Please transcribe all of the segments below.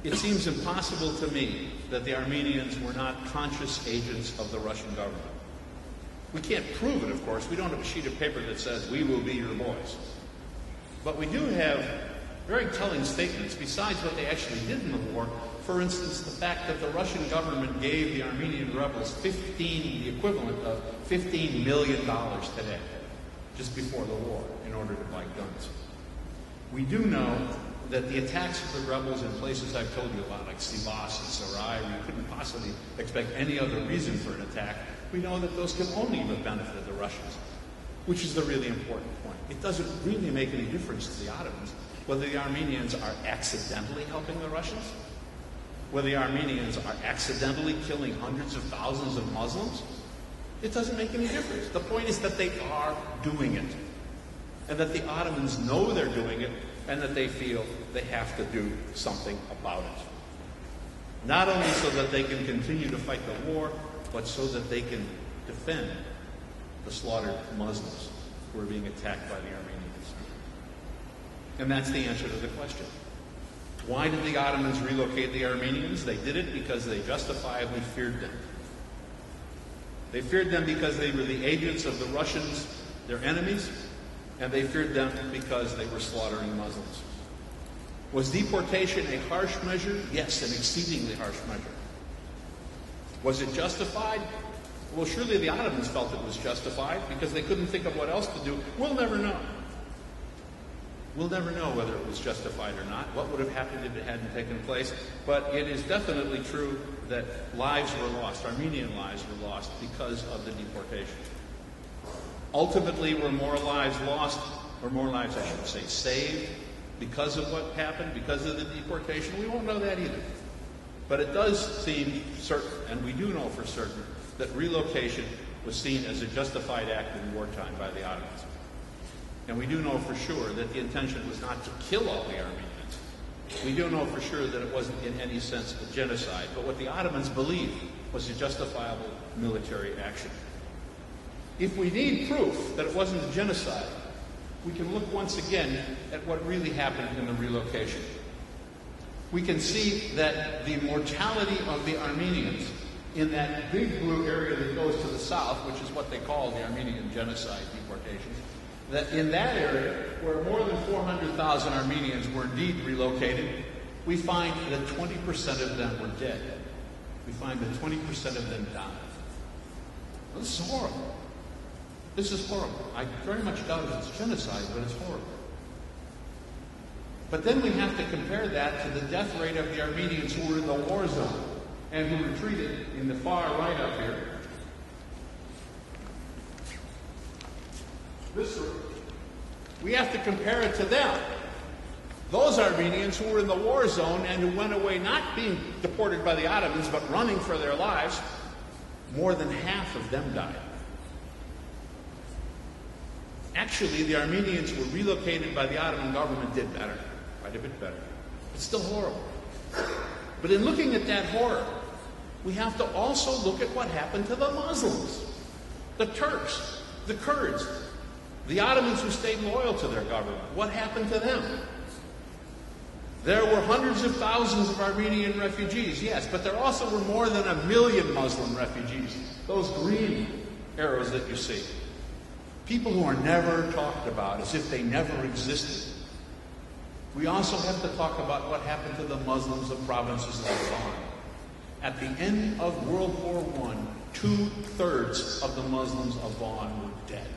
It seems impossible to me that the Armenians were not conscious agents of the Russian government. We can't prove it, of course. We don't have a sheet of paper that says, "We will be your boys." But we do have very telling statements, besides what they actually did in the war. For instance, the fact that the Russian government gave the Armenian rebels the equivalent of $15 million today, just before the war, in order to buy guns. We do know that the attacks of the rebels in places I've told you about, like Sivas and Sarai, where you couldn't possibly expect any other reason for an attack, we know that those can only have benefited the Russians, which is the really important point. It doesn't really make any difference to the Ottomans whether the Armenians are accidentally helping the Russians, whether the Armenians are accidentally killing hundreds of thousands of Muslims. It doesn't make any difference. The point is that they are doing it, and that the Ottomans know they're doing it, and that they feel they have to do something about it. Not only so that they can continue to fight the war, but so that they can defend the slaughtered Muslims who are being attacked by the Armenians. And that's the answer to the question. Why did the Ottomans relocate the Armenians? They did it because they justifiably feared them. They feared them because they were the agents of the Russians, their enemies, and they feared them because they were slaughtering Muslims. Was deportation a harsh measure? Yes, an exceedingly harsh measure. Was it justified? Well, surely the Ottomans felt it was justified because they couldn't think of what else to do. We'll never know. We'll never know whether it was justified or not, what would have happened if it hadn't taken place. But it is definitely true that lives were lost, Armenian lives were lost because of the deportation. Ultimately, were more lives lost, or more lives, I should say, saved because of what happened, because of the deportation? We won't know that either. But it does seem certain, and we do know for certain, that relocation was seen as a justified act in wartime by the Ottomans. And we do know for sure that the intention was not to kill all the Armenians. We do know for sure that it wasn't in any sense a genocide, but what the Ottomans believed was a justifiable military action. If we need proof that it wasn't a genocide, we can look once again at what really happened in the relocation. We can see that the mortality of the Armenians in that big blue area that goes to the south, which is what they call the Armenian Genocide deportations, that in that area, where more than 400,000 Armenians were indeed relocated, we find that 20% of them were dead. We find that 20% of them died. Well, this is horrible. This is horrible. I very much doubt if it's genocide, but it's horrible. But then we have to compare that to the death rate of the Armenians who were in the war zone and who retreated in the far right up here. This group. We have to compare it to them. Those Armenians who were in the war zone and who went away not being deported by the Ottomans, but running for their lives, more than half of them died. Actually, the Armenians who were relocated by the Ottoman government did better, quite a bit better. It's still horrible. But in looking at that horror, we have to also look at what happened to the Muslims, the Turks, the Kurds, the Ottomans who stayed loyal to their government. What happened to them? There were hundreds of thousands of Armenian refugees, yes, but there also were more than 1 million Muslim refugees, those green arrows that you see. People who are never talked about, as if they never existed. We also have to talk about what happened to the Muslims of provinces like Van. At the end of World War I, 2/3 of the Muslims of Van were dead.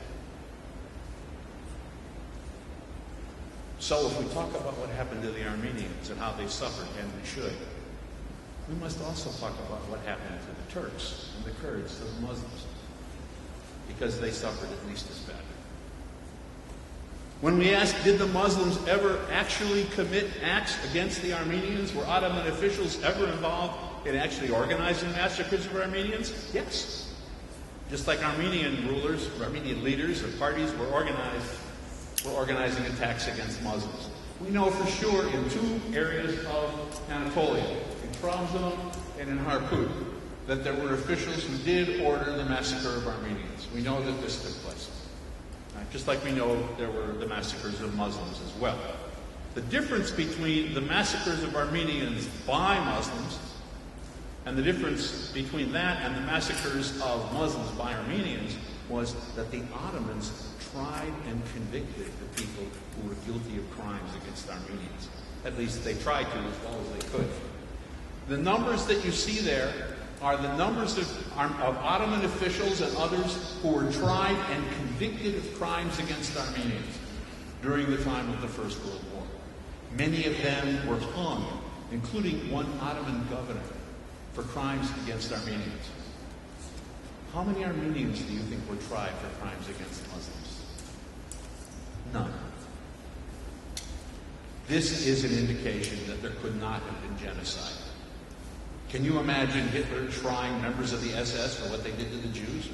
So if we talk about what happened to the Armenians and how they suffered, and we should, we must also talk about what happened to the Turks and the Kurds, to the Muslims, because they suffered at least as bad. When we ask, did the Muslims ever actually commit acts against the Armenians? Were Ottoman officials ever involved in actually organizing massacres of Armenians? Yes. Just like Armenian rulers, or Armenian leaders or parties were organizing attacks against Muslims. We know for sure in 2 areas of Anatolia, in Trabzon and in Harput, that there were officials who did order the massacre of Armenians. We know that this took place. Just like we know there were the massacres of Muslims as well. The difference between the massacres of Armenians by Muslims and the difference between that and the massacres of Muslims by Armenians was that the Ottomans tried and convicted the people who were guilty of crimes against Armenians. At least they tried to as well as they could. The numbers that you see there are the numbers of Ottoman officials and others who were tried and convicted of crimes against Armenians during the time of the First World War. Many of them were hung, including one Ottoman governor, for crimes against Armenians. How many Armenians do you think were tried for crimes against Muslims? None. This is an indication that there could not have been genocide. Can you imagine Hitler trying members of the SS for what they did to the Jews?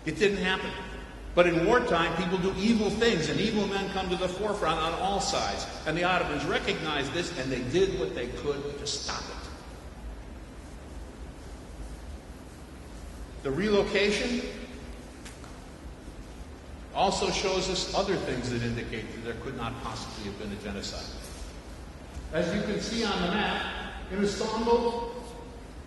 It didn't happen. But in wartime, people do evil things, and evil men come to the forefront on all sides. And the Ottomans recognized this, and they did what they could to stop it. The relocation also shows us other things that indicate that there could not possibly have been a genocide. As you can see on the map, in Istanbul,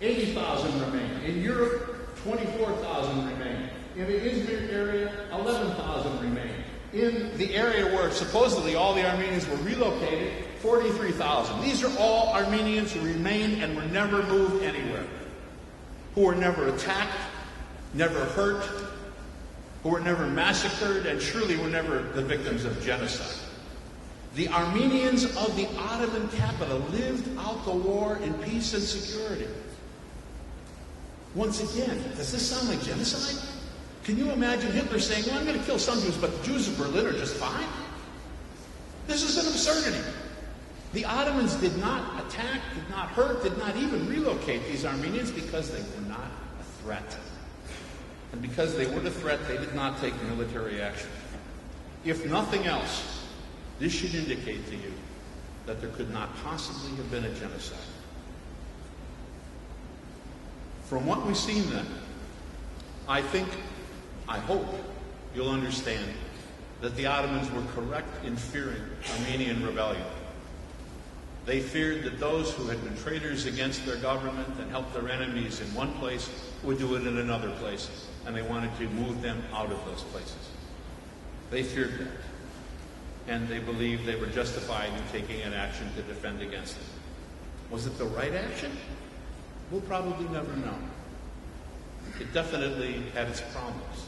80,000 remain. In Europe, 24,000 remain. In the Izmir area, 11,000 remain. In the area where supposedly all the Armenians were relocated, 43,000. These are all Armenians who remained and were never moved anywhere, who were never attacked, never hurt, who were never massacred, and surely were never the victims of genocide. The Armenians of the Ottoman capital lived out the war in peace and security. Once again, does this sound like genocide? Can you imagine Hitler saying, well, I'm going to kill some Jews, but the Jews of Berlin are just fine? This is an absurdity. The Ottomans did not attack, did not hurt, did not even relocate these Armenians because they were not a threat. And because they weren't a threat, they did not take military action. If nothing else, this should indicate to you that there could not possibly have been a genocide. From what we've seen then, I hope you'll understand that the Ottomans were correct in fearing Armenian rebellion. They feared that those who had been traitors against their government and helped their enemies in one place would do it in another place, and they wanted to move them out of those places. They feared that, and they believed they were justified in taking an action to defend against it. Was it the right action? We'll probably never know. It definitely had its problems.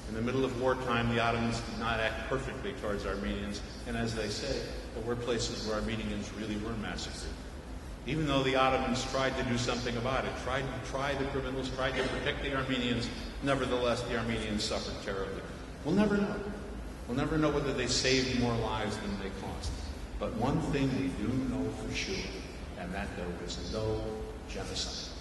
In the middle of wartime, the Ottomans did not act perfectly towards Armenians, and as they say, there were places where Armenians really were massacred. Even though the Ottomans tried to do something about it, tried to try the criminals, tried to protect the Armenians, nevertheless the Armenians suffered terribly. We'll never know. We'll never know whether they saved more lives than they cost. But one thing we do know for sure, and that there was no genocide.